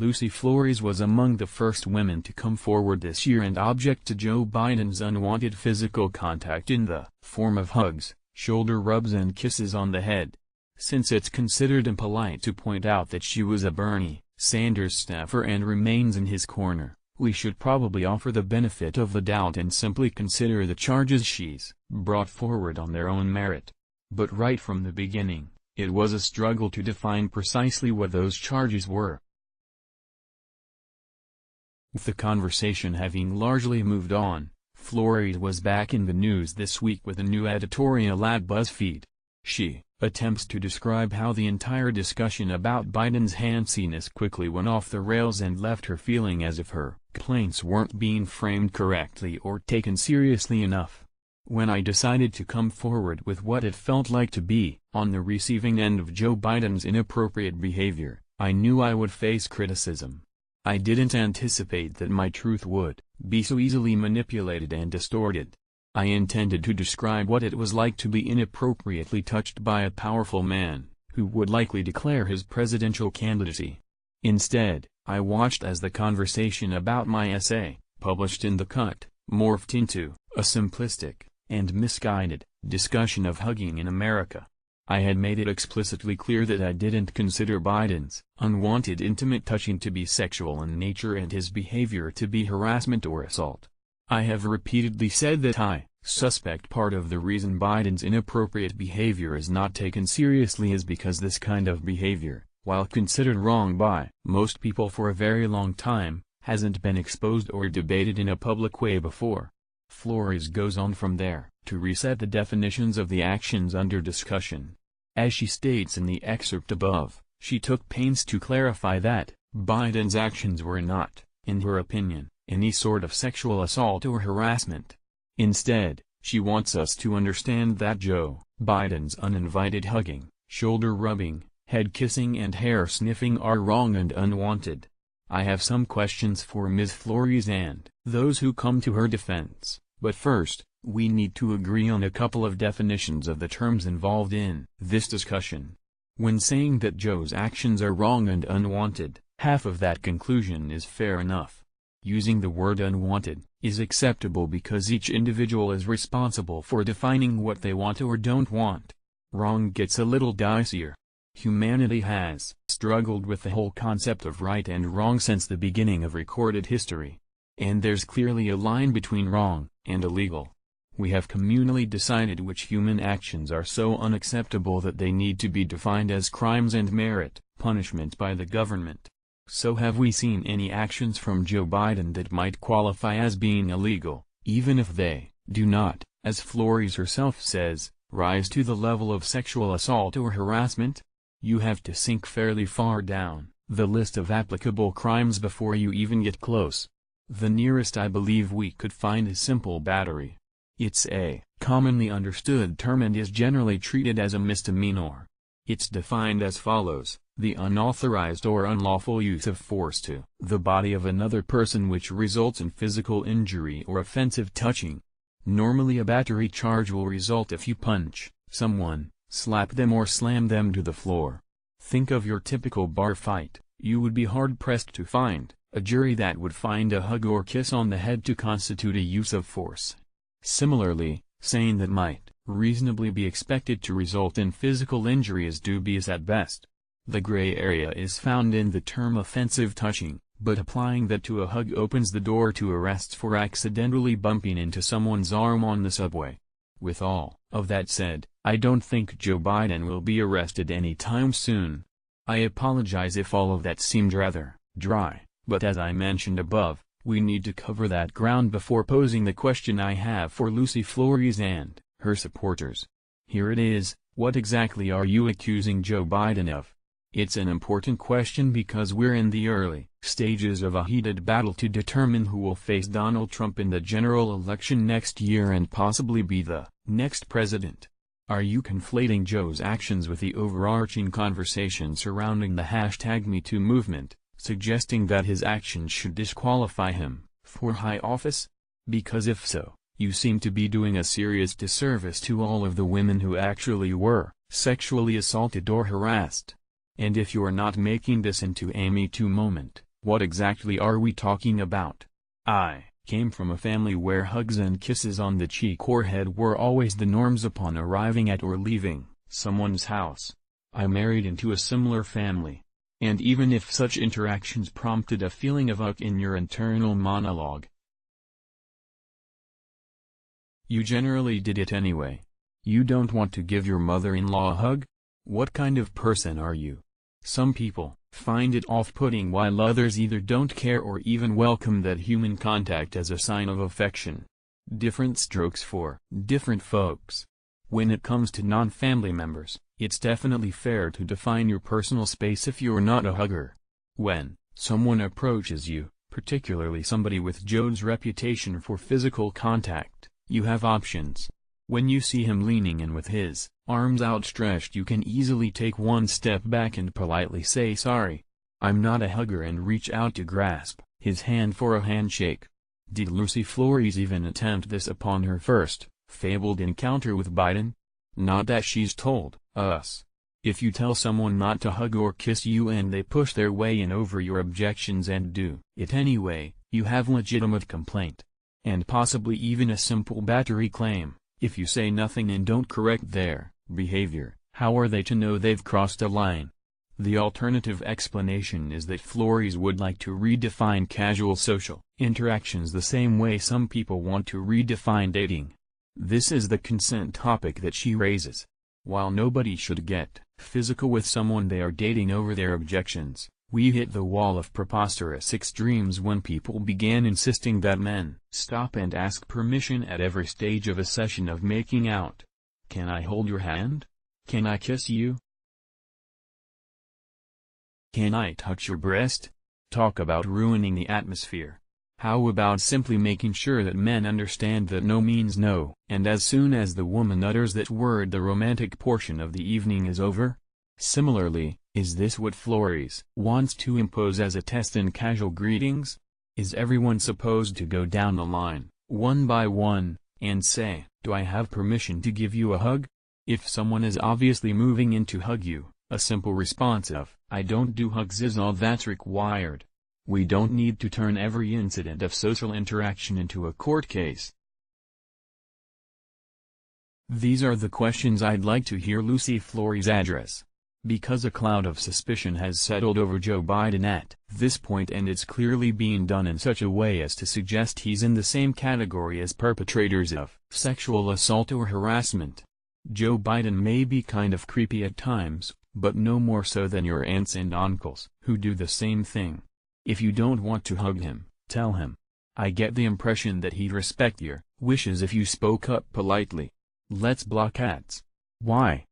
Lucy Flores was among the first women to come forward this year and object to Joe Biden's unwanted physical contact in the form of hugs, shoulder rubs and kisses on the head. Since it's considered impolite to point out that she was a Bernie Sanders staffer and remains in his corner, we should probably offer the benefit of the doubt and simply consider the charges she's brought forward on their own merit. But right from the beginning, it was a struggle to define precisely what those charges were. With the conversation having largely moved on, Flores was back in the news this week with a new editorial at BuzzFeed. She attempts to describe how the entire discussion about Biden's handsiness quickly went off the rails and left her feeling as if her complaints weren't being framed correctly or taken seriously enough. When I decided to come forward with what it felt like to be on the receiving end of Joe Biden's inappropriate behavior, I knew I would face criticism. I didn't anticipate that my truth would be so easily manipulated and distorted. I intended to describe what it was like to be inappropriately touched by a powerful man, who would likely declare his presidential candidacy. Instead, I watched as the conversation about my essay, published in The Cut, morphed into a simplistic and misguided discussion of hugging in America. I had made it explicitly clear that I didn't consider Biden's unwanted intimate touching to be sexual in nature and his behavior to be harassment or assault. I have repeatedly said that I suspect part of the reason Biden's inappropriate behavior is not taken seriously is because this kind of behavior, while considered wrong by most people for a very long time, hasn't been exposed or debated in a public way before. Flores goes on from there to reset the definitions of the actions under discussion. As she states in the excerpt above, she took pains to clarify that Biden's actions were not, in her opinion, any sort of sexual assault or harassment. Instead, she wants us to understand that Joe Biden's uninvited hugging, shoulder rubbing, head kissing and hair sniffing are wrong and unwanted. I have some questions for Ms. Flores and those who come to her defense, but first, we need to agree on a couple of definitions of the terms involved in this discussion. When saying that Joe's actions are wrong and unwanted, half of that conclusion is fair enough. Using the word unwanted is acceptable because each individual is responsible for defining what they want or don't want. Wrong gets a little dicier. Humanity has struggled with the whole concept of right and wrong since the beginning of recorded history. And there's clearly a line between wrong and illegal. We have communally decided which human actions are so unacceptable that they need to be defined as crimes and merit punishment by the government. So have we seen any actions from Joe Biden that might qualify as being illegal, even if they do not, as Flores herself says, rise to the level of sexual assault or harassment? You have to sink fairly far down the list of applicable crimes before you even get close. The nearest I believe we could find is simple battery. It's a commonly understood term and is generally treated as a misdemeanor. It's defined as follows: the unauthorized or unlawful use of force to the body of another person which results in physical injury or offensive touching. Normally a battery charge will result if you punch someone, slap them or slam them to the floor. Think of your typical bar fight. You would be hard-pressed to find a jury that would find a hug or kiss on the head to constitute a use of force. Similarly, saying that might reasonably be expected to result in physical injury is dubious at best. The gray area is found in the term offensive touching, but applying that to a hug opens the door to arrests for accidentally bumping into someone's arm on the subway. With all of that said, I don't think Joe Biden will be arrested anytime soon. I apologize if all of that seemed rather dry, but as I mentioned above, we need to cover that ground before posing the question I have for Lucy Flores and her supporters. Here it is: what exactly are you accusing Joe Biden of? It's an important question because we're in the early stages of a heated battle to determine who will face Donald Trump in the general election next year and possibly be the next president. Are you conflating Joe's actions with the overarching conversation surrounding the #MeToo movement, suggesting that his actions should disqualify him for high office? Because if so, you seem to be doing a serious disservice to all of the women who actually were sexually assaulted or harassed. And if you're not making this into a Me Too moment, What exactly are we talking about? I came from a family where hugs and kisses on the cheek or head were always the norms upon arriving at or leaving someone's house. I married into a similar family. And even if such interactions prompted a feeling of uck in your internal monologue, you generally did it anyway. You don't want to give your mother-in-law a hug? What kind of person are you? Some people find it off-putting while others either don't care or even welcome that human contact as a sign of affection. Different strokes for different folks. When it comes to non-family members, it's definitely fair to define your personal space if you're not a hugger. When someone approaches you, particularly somebody with Joe's reputation for physical contact, you have options. When you see him leaning in with his arms outstretched, you can easily take one step back and politely say sorry. I'm not a hugger and reach out to grasp his hand for a handshake. Did Lucy Flores even attempt this upon her first fabled encounter with Biden? Not that she's told us. If you tell someone not to hug or kiss you and they push their way in over your objections and do it anyway, you have legitimate complaint. And possibly even a simple battery claim. If you say nothing and don't correct their behavior, how are they to know they've crossed a line? The alternative explanation is that Flores would like to redefine casual social interactions the same way some people want to redefine dating. This is the consent topic that she raises. While nobody should get physical with someone they are dating over their objections, we hit the wall of preposterous extremes when people began insisting that men stop and ask permission at every stage of a session of making out. Can I hold your hand? Can I kiss you? Can I touch your breast? Talk about ruining the atmosphere. How about simply making sure that men understand that no means no, and as soon as the woman utters that word the romantic portion of the evening is over? Similarly, is this what Flores wants to impose as a test in casual greetings? Is everyone supposed to go down the line, one by one, and say, "Do I have permission to give you a hug?" If someone is obviously moving in to hug you, a simple response of, "I don't do hugs" is all that's required. We don't need to turn every incident of social interaction into a court case. These are the questions I'd like to hear Lucy Flores address. Because a cloud of suspicion has settled over Joe Biden at this point, and it's clearly being done in such a way as to suggest he's in the same category as perpetrators of sexual assault or harassment. Joe Biden may be kind of creepy at times, but no more so than your aunts and uncles, who do the same thing. If you don't want to hug him, tell him. I get the impression that he'd respect your wishes if you spoke up politely. Let's block ads. Why?